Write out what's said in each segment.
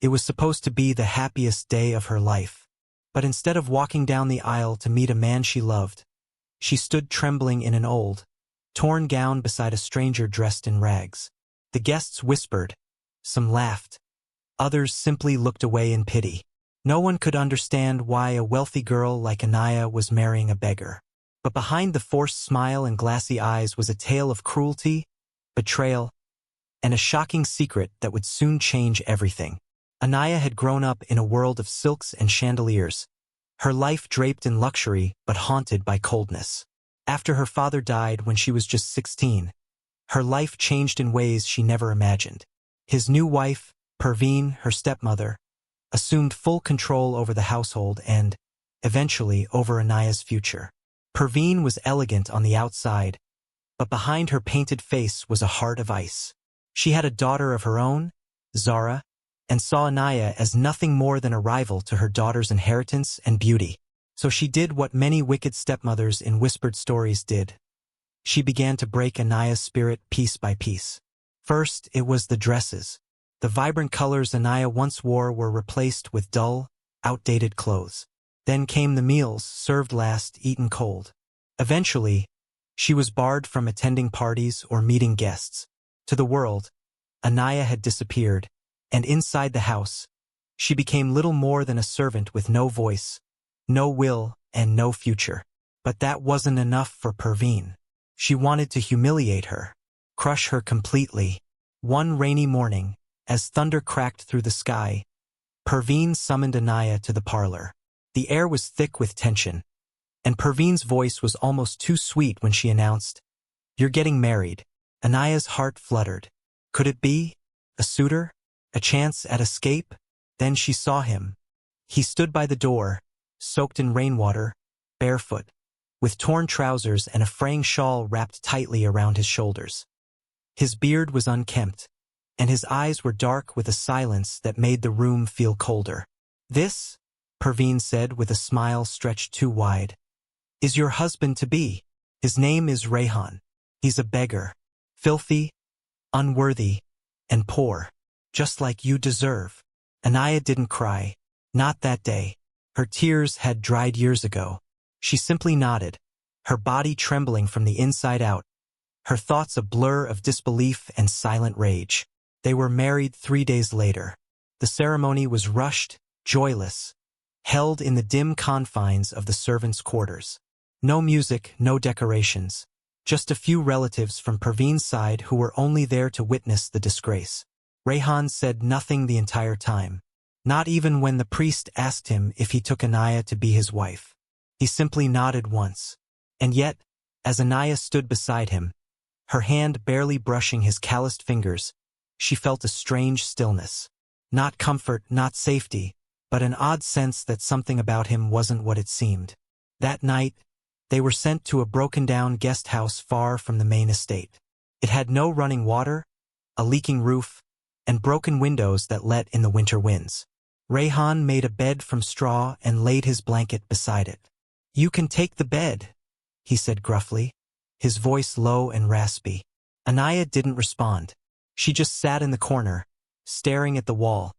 It was supposed to be the happiest day of her life. But instead of walking down the aisle to meet a man she loved, she stood trembling in an old, torn gown beside a stranger dressed in rags. The guests whispered, some laughed, others simply looked away in pity. No one could understand why a wealthy girl like Anaya was marrying a beggar. But behind the forced smile and glassy eyes was a tale of cruelty, betrayal, and a shocking secret that would soon change everything. Anaya had grown up in a world of silks and chandeliers, her life draped in luxury but haunted by coldness. After her father died when she was just 16, her life changed in ways she never imagined. His new wife, Perveen, her stepmother, assumed full control over the household and, eventually, over Anaya's future. Perveen was elegant on the outside, but behind her painted face was a heart of ice. She had a daughter of her own, Zara, and saw Anaya as nothing more than a rival to her daughter's inheritance and beauty. So she did what many wicked stepmothers in whispered stories did. She began to break Anaya's spirit piece by piece. First, it was the dresses. The vibrant colors Anaya once wore were replaced with dull, outdated clothes. Then came the meals, served last, eaten cold. Eventually, she was barred from attending parties or meeting guests. To the world, Anaya had disappeared, and inside the house, she became little more than a servant with no voice, no will, and no future. But that wasn't enough for Perveen. She wanted to humiliate her, crush her completely. One rainy morning, as thunder cracked through the sky, Perveen summoned Anaya to the parlor. The air was thick with tension, and Perveen's voice was almost too sweet when she announced, "You're getting married." Anaya's heart fluttered. Could it be? A suitor? A chance at escape? Then she saw him. He stood by the door, soaked in rainwater, barefoot, with torn trousers and a fraying shawl wrapped tightly around his shoulders. His beard was unkempt, and his eyes were dark with a silence that made the room feel colder. "This," Perveen said with a smile stretched too wide, "is your husband-to-be. His name is Rehan. He's a beggar, filthy, unworthy, and poor, just like you deserve." Anaya didn't cry. Not that day. Her tears had dried years ago. She simply nodded, her body trembling from the inside out, her thoughts a blur of disbelief and silent rage. They were married 3 days later. The ceremony was rushed, joyless, held in the dim confines of the servants' quarters. No music, no decorations, just a few relatives from Perveen's side who were only there to witness the disgrace. Rehan said nothing the entire time, not even when the priest asked him if he took Anaya to be his wife. He simply nodded once. And yet, as Anaya stood beside him, her hand barely brushing his calloused fingers, she felt a strange stillness. Not comfort, not safety, but an odd sense that something about him wasn't what it seemed. That night, they were sent to a broken-down guest house far from the main estate. It had no running water, a leaking roof, and broken windows that let in the winter winds. Rehan made a bed from straw and laid his blanket beside it. "You can take the bed," he said gruffly, his voice low and raspy. Anaya didn't respond. She just sat in the corner, staring at the wall,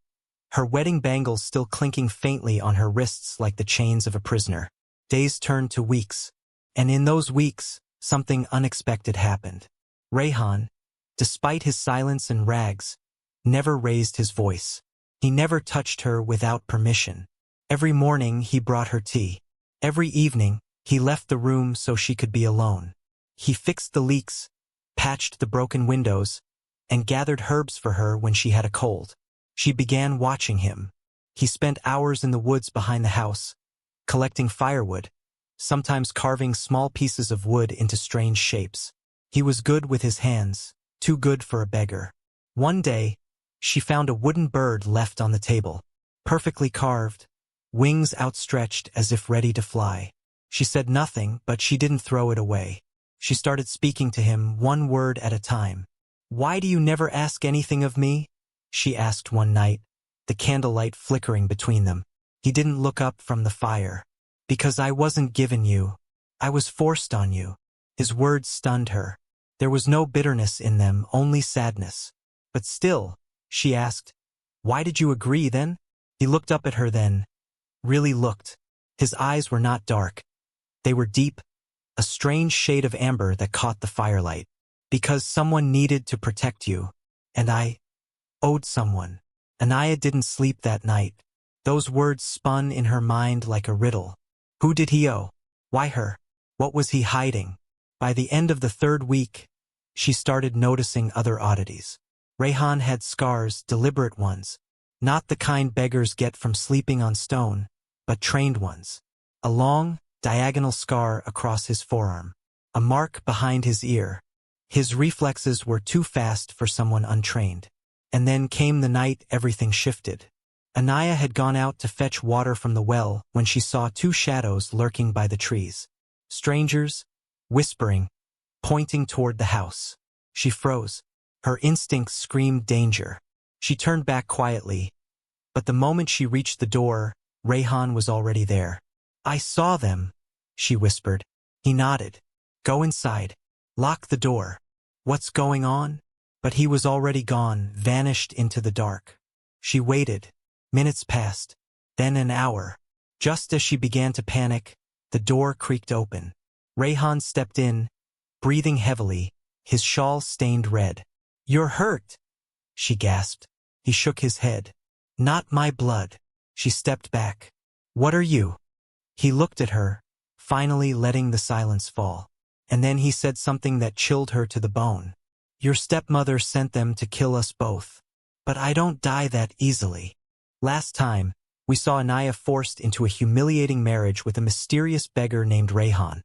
her wedding bangles still clinking faintly on her wrists like the chains of a prisoner. Days turned to weeks, and in those weeks, something unexpected happened. Rehan, despite his silence and rags, never raised his voice. He never touched her without permission. Every morning he brought her tea. Every evening, he left the room so she could be alone. He fixed the leaks, patched the broken windows, and gathered herbs for her when she had a cold. She began watching him. He spent hours in the woods behind the house, collecting firewood, sometimes carving small pieces of wood into strange shapes. He was good with his hands, too good for a beggar. One day, she found a wooden bird left on the table, perfectly carved, wings outstretched as if ready to fly. She said nothing, but she didn't throw it away. She started speaking to him one word at a time. "Why do you never ask anything of me?" she asked one night, the candlelight flickering between them. He didn't look up from the fire. "Because I wasn't given you. I was forced on you." His words stunned her. There was no bitterness in them, only sadness. "But still," she asked, Why did you agree then? He looked up at her then. Really looked. His eyes were not dark. They were deep, a strange shade of amber that caught the firelight. Because someone needed to protect you. And I owed someone. Anaya didn't sleep that night. Those words spun in her mind like a riddle. Who did he owe? Why her? What was he hiding? By the end of the 3rd week, she started noticing other oddities. Rehan had scars, deliberate ones. Not the kind beggars get from sleeping on stone, but trained ones. A long, diagonal scar across his forearm. A mark behind his ear. His reflexes were too fast for someone untrained. And then came the night everything shifted. Anaya had gone out to fetch water from the well when she saw 2 shadows lurking by the trees. Strangers, whispering, pointing toward the house. She froze. Her instincts screamed danger. She turned back quietly, but the moment she reached the door, Rehan was already there. I saw them, she whispered. He nodded. Go inside. Lock the door. What's going on? But he was already gone, vanished into the dark. She waited. Minutes passed. Then an hour. Just as she began to panic, the door creaked open. Rehan stepped in, breathing heavily, his shawl stained red. You're hurt, she gasped. He shook his head. Not my blood. She stepped back. What are you? He looked at her, finally letting the silence fall. And then he said something that chilled her to the bone. Your stepmother sent them to kill us both. But I don't die that easily. Last time, we saw Anaya forced into a humiliating marriage with a mysterious beggar named Rehan.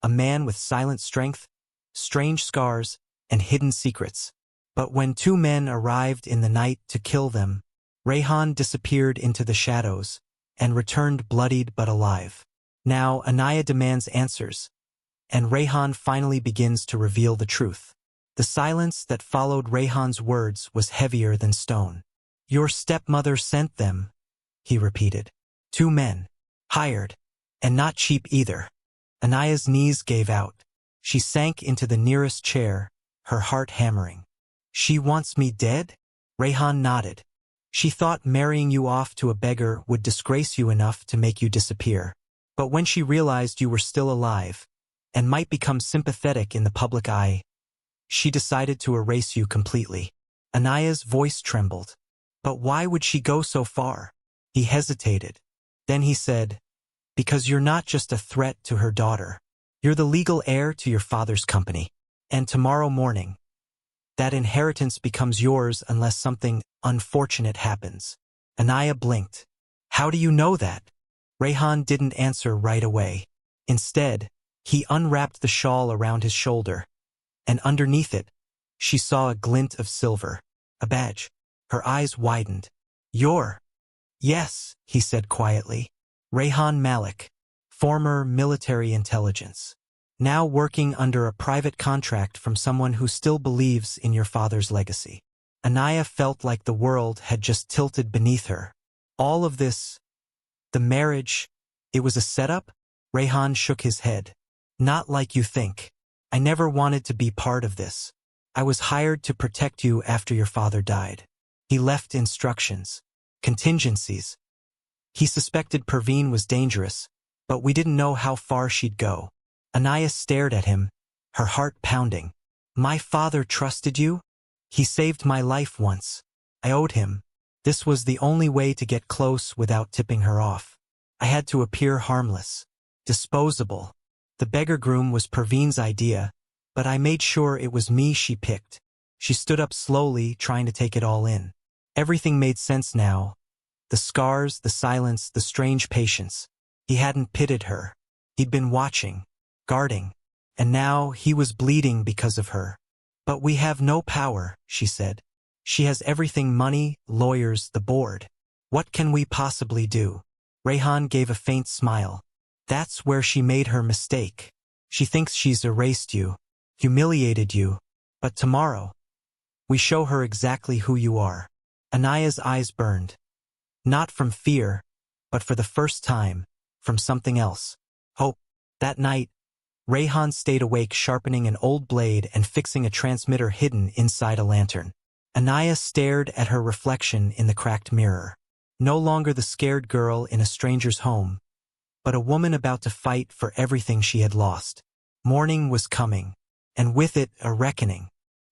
A man with silent strength, strange scars, and hidden secrets. But when 2 men arrived in the night to kill them, Rehan disappeared into the shadows and returned bloodied but alive. Now Anaya demands answers, and Rehan finally begins to reveal the truth. The silence that followed Rehan's words was heavier than stone. Your stepmother sent them, he repeated. 2 men. Hired. And not cheap either. Anaya's knees gave out. She sank into the nearest chair, her heart hammering. She wants me dead? Rehan nodded. She thought marrying you off to a beggar would disgrace you enough to make you disappear. But when she realized you were still alive, and might become sympathetic in the public eye, she decided to erase you completely. Anaya's voice trembled. But why would she go so far? He hesitated. Then he said, because you're not just a threat to her daughter. You're the legal heir to your father's company. And tomorrow morning, that inheritance becomes yours unless something unfortunate happens. Anaya blinked. How do you know that? Rehan didn't answer right away. Instead, he unwrapped the shawl around his shoulder, and underneath it, she saw a glint of silver, a badge. Her eyes widened. You're... Yes, he said quietly. Rehan Malik, former military intelligence. Now working under a private contract from someone who still believes in your father's legacy. Anaya felt like the world had just tilted beneath her. All of this, the marriage, it was a setup? Rehan shook his head. Not like you think. I never wanted to be part of this. I was hired to protect you after your father died. He left instructions, contingencies. He suspected Perveen was dangerous, but we didn't know how far she'd go. Anaya stared at him, her heart pounding. My father trusted you? He saved my life once. I owed him. This was the only way to get close without tipping her off. I had to appear harmless, disposable. The beggar groom was Perveen's idea, but I made sure it was me she picked. She stood up slowly, trying to take it all in. Everything made sense now. The scars, the silence, the strange patience. He hadn't pitied her. He'd been watching, guarding, and now he was bleeding because of her. But we have no power, she said. She has everything: money, lawyers, the board. What can we possibly do? Rehan gave a faint smile. That's where she made her mistake. She thinks she's erased you, humiliated you, but tomorrow, we show her exactly who you are. Anaya's eyes burned. Not from fear, but for the first time, from something else. Hope. That night, Rehan stayed awake, sharpening an old blade and fixing a transmitter hidden inside a lantern. Anaya stared at her reflection in the cracked mirror. No longer the scared girl in a stranger's home, but a woman about to fight for everything she had lost. Morning was coming, and with it a reckoning.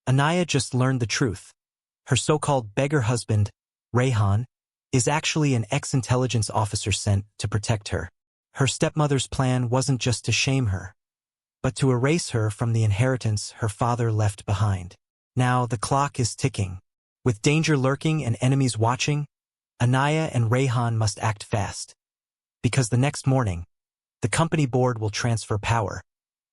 Anaya just learned the truth. Her so-called beggar husband, Rehan, is actually an ex-intelligence officer sent to protect her. Her stepmother's plan wasn't just to shame her, but to erase her from the inheritance her father left behind. Now the clock is ticking. With danger lurking and enemies watching, Anaya and Rehan must act fast. Because the next morning, the company board will transfer power,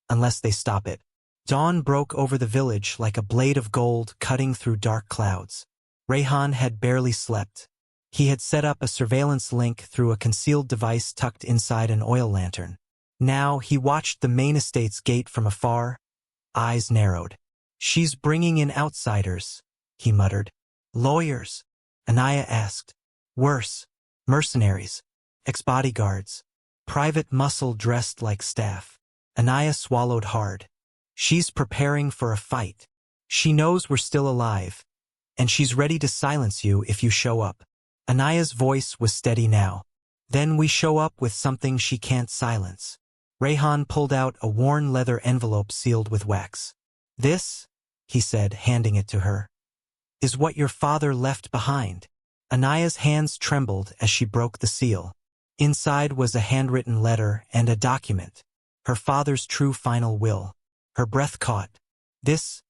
unless they stop it. Dawn broke over the village like a blade of gold cutting through dark clouds. Rehan had barely slept. He had set up a surveillance link through a concealed device tucked inside an oil lantern. Now he watched the main estate's gate from afar, eyes narrowed. "She's bringing in outsiders," he muttered. "Lawyers?" Anaya asked. "Worse, mercenaries, ex-bodyguards, private muscle dressed like staff." Anaya swallowed hard. She's preparing for a fight. She knows we're still alive, and she's ready to silence you if you show up. Anaya's voice was steady now. "Then we show up with something she can't silence." Rehan pulled out a worn leather envelope sealed with wax. "This," he said, handing it to her, "is what your father left behind." Anaya's hands trembled as she broke the seal. Inside was a handwritten letter and a document. Her father's true final will. Her breath caught. This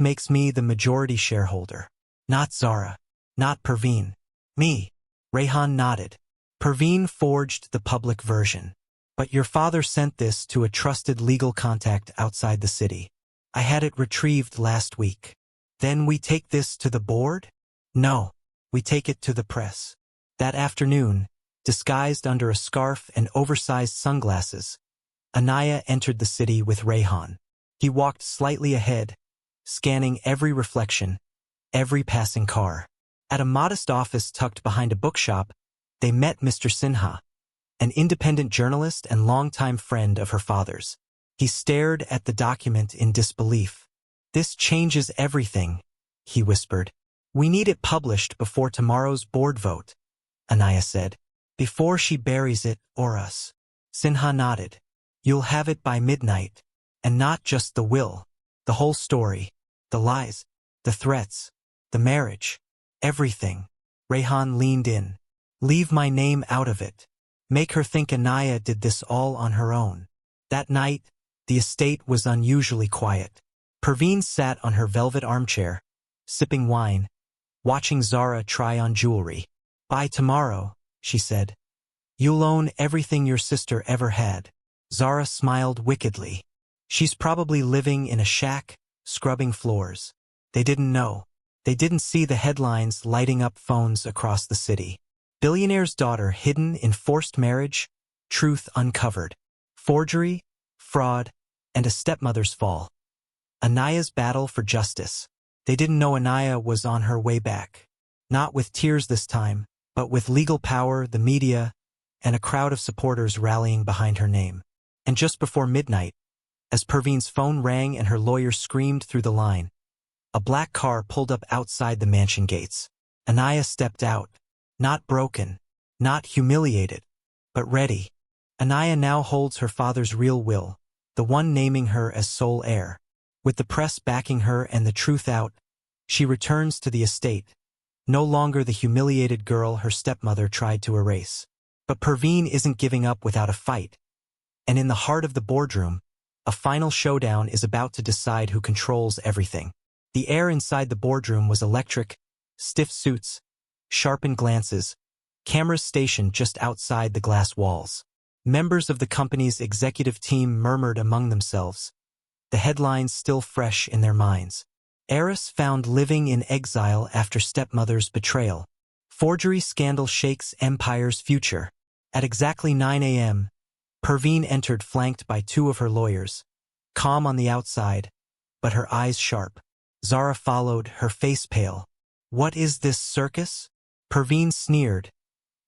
makes me the majority shareholder. Not Zara. Not Perveen. Me." Rehan nodded. "Perveen forged the public version. But your father sent this to a trusted legal contact outside the city. I had it retrieved last week." "Then we take this to the board?" "No. We take it to the press." That afternoon, disguised under a scarf and oversized sunglasses, Anaya entered the city with Rehan. He walked slightly ahead, scanning every reflection, every passing car. At a modest office tucked behind a bookshop, they met Mr. Sinha, an independent journalist and longtime friend of her father's. He stared at the document in disbelief. "This changes everything," he whispered. "We need it published before tomorrow's board vote," Anaya said. "Before she buries it or us." Sinha nodded. "You'll have it by midnight. And not just the will. The whole story. The lies. The threats. The marriage. Everything." Rehan leaned in. "Leave my name out of it. Make her think Anaya did this all on her own." That night, the estate was unusually quiet. Perveen sat on her velvet armchair, sipping wine, watching Zara try on jewelry. "By tomorrow," she said, "you'll own everything your sister ever had." Zara smiled wickedly. "She's probably living in a shack, scrubbing floors." They didn't know. They didn't see the headlines lighting up phones across the city. "Billionaire's daughter hidden in forced marriage, truth uncovered. Forgery, fraud, and a stepmother's fall. Anaya's battle for justice." They didn't know Anaya was on her way back. Not with tears this time, but with legal power, the media, and a crowd of supporters rallying behind her name. And just before midnight, as Perveen's phone rang and her lawyer screamed through the line, a black car pulled up outside the mansion gates. Anaya stepped out, not broken, not humiliated, but ready. Anaya now holds her father's real will, the one naming her as sole heir. With the press backing her and the truth out, she returns to the estate, no longer the humiliated girl her stepmother tried to erase. But Perveen isn't giving up without a fight. And in the heart of the boardroom, a final showdown is about to decide who controls everything. The air inside the boardroom was electric, stiff suits, sharpened glances, cameras stationed just outside the glass walls. Members of the company's executive team murmured among themselves, the headlines still fresh in their minds. Heiress found living in exile after stepmother's betrayal. Forgery scandal shakes empire's future. At exactly 9 a.m., Perveen entered flanked by two of her lawyers, calm on the outside, but her eyes sharp. Zara followed, her face pale. "What is this circus?" Perveen sneered,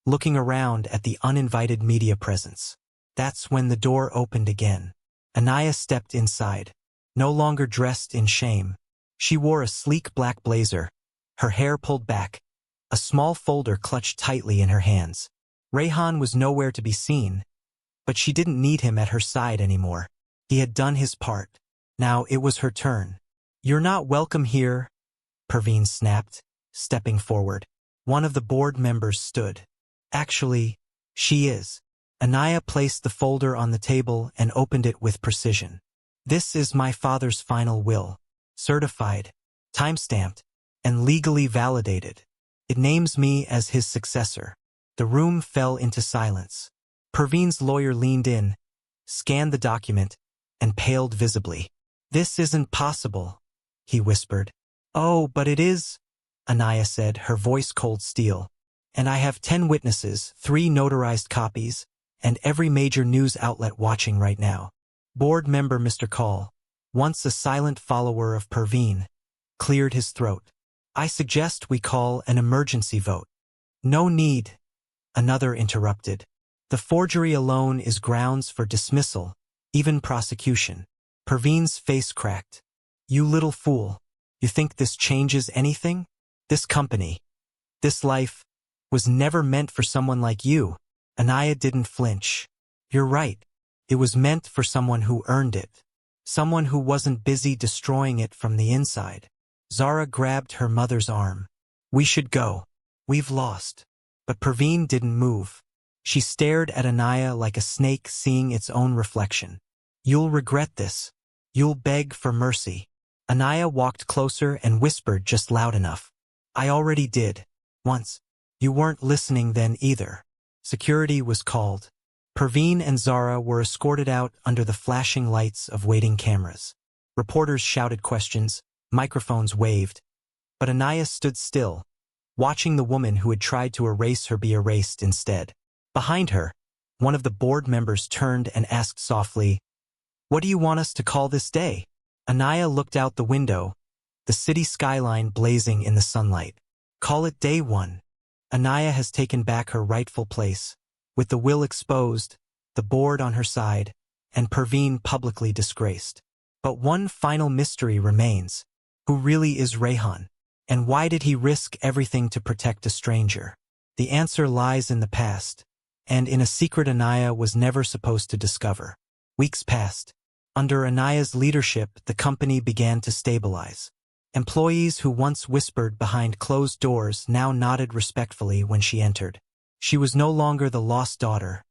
looking around at the uninvited media presence. That's when the door opened again. Anaya stepped inside, no longer dressed in shame. She wore a sleek black blazer, her hair pulled back, a small folder clutched tightly in her hands. Rehan was nowhere to be seen, but she didn't need him at her side anymore. He had done his part. Now it was her turn. "You're not welcome here," Perveen snapped, stepping forward. One of the board members stood. "Actually, she is." Anaya placed the folder on the table and opened it with precision. "This is my father's final will. Certified, time-stamped, and legally validated. It names me as his successor." The room fell into silence. Perveen's lawyer leaned in, scanned the document, and paled visibly. "This isn't possible," he whispered. "Oh, but it is," Anaya said, her voice cold steel. "And I have 10 witnesses, 3 notarized copies, and every major news outlet watching right now." Board member Mr. Call, once a silent follower of Perveen, cleared his throat. "I suggest we call an emergency vote." "No need," another interrupted. "The forgery alone is grounds for dismissal, even prosecution." Perveen's face cracked. "You little fool. You think this changes anything? This company, this life, was never meant for someone like you." Anaya didn't flinch. "You're right. It was meant for someone who earned it. Someone who wasn't busy destroying it from the inside." Zara grabbed her mother's arm. "We should go. We've lost." But Perveen didn't move. She stared at Anaya like a snake seeing its own reflection. "You'll regret this. You'll beg for mercy." Anaya walked closer and whispered just loud enough. "I already did. Once. You weren't listening then either." Security was called. Perveen and Zara were escorted out under the flashing lights of waiting cameras. Reporters shouted questions, microphones waved, but Anaya stood still, watching the woman who had tried to erase her be erased instead. Behind her, one of the board members turned and asked softly, "What do you want us to call this day?" Anaya looked out the window, the city skyline blazing in the sunlight. "Call it Day 1. Anaya has taken back her rightful place, with the will exposed, the board on her side, and Perveen publicly disgraced. But one final mystery remains. Who really is Rehan? And why did he risk everything to protect a stranger? The answer lies in the past, and in a secret Anaya was never supposed to discover. Weeks passed. Under Anaya's leadership, the company began to stabilize. Employees who once whispered behind closed doors now nodded respectfully when she entered. She was no longer the lost daughter.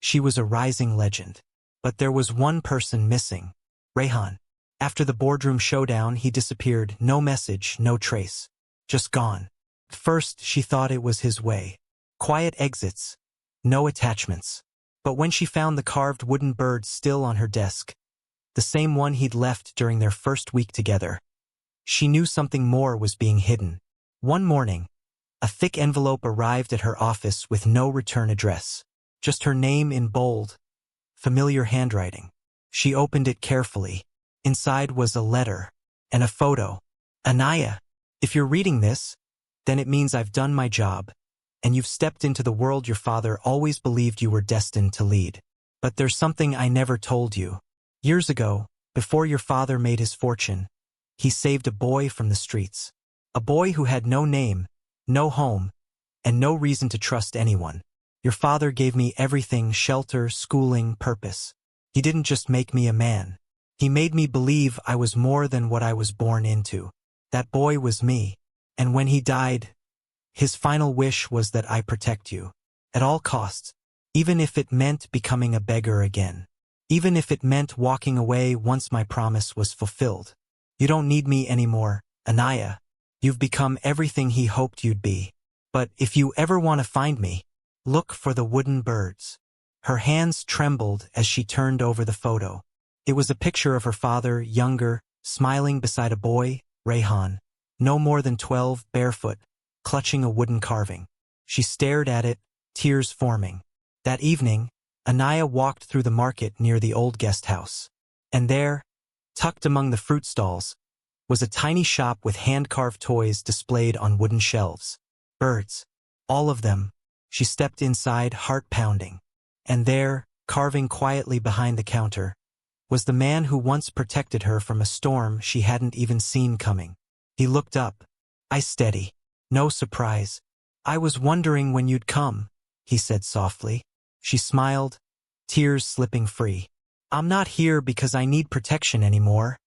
She was a rising legend. But there was one person missing. Rehan. After the boardroom showdown, he disappeared, no message, no trace. Just gone. At first, she thought it was his way. Quiet exits. No attachments. But when she found the carved wooden bird still on her desk, the same one he'd left during their first week together, she knew something more was being hidden. One morning, a thick envelope arrived at her office with no return address. Just her name in bold, familiar handwriting. She opened it carefully. Inside was a letter and a photo. "Anaya, if you're reading this, then it means I've done my job, and you've stepped into the world your father always believed you were destined to lead. But there's something I never told you. Years ago, before your father made his fortune, he saved a boy from the streets. A boy who had no name, no home, and no reason to trust anyone. Your father gave me everything: shelter, schooling, purpose. He didn't just make me a man. He made me believe I was more than what I was born into. That boy was me. And when he died, his final wish was that I protect you. At all costs. Even if it meant becoming a beggar again. Even if it meant walking away once my promise was fulfilled. You don't need me anymore, Anaya. You've become everything he hoped you'd be. But if you ever want to find me, look for the wooden birds." Her hands trembled as she turned over the photo. It was a picture of her father, younger, smiling beside a boy, Rehan, no more than 12, barefoot, clutching a wooden carving. She stared at it, tears forming. That evening, Anaya walked through the market near the old guest house. And there, tucked among the fruit stalls, was a tiny shop with hand-carved toys displayed on wooden shelves. Birds. All of them. She stepped inside, heart pounding. And there, carving quietly behind the counter, was the man who once protected her from a storm she hadn't even seen coming. He looked up. "I steady. No surprise. I was wondering when you'd come," he said softly. She smiled, tears slipping free. "I'm not here because I need protection anymore,"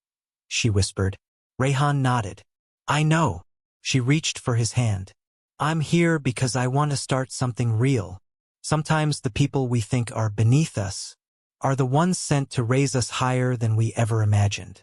she whispered. Rehan nodded. "I know." She reached for his hand. "I'm here because I want to start something real. Sometimes the people we think are beneath us are the ones sent to raise us higher than we ever imagined."